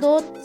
2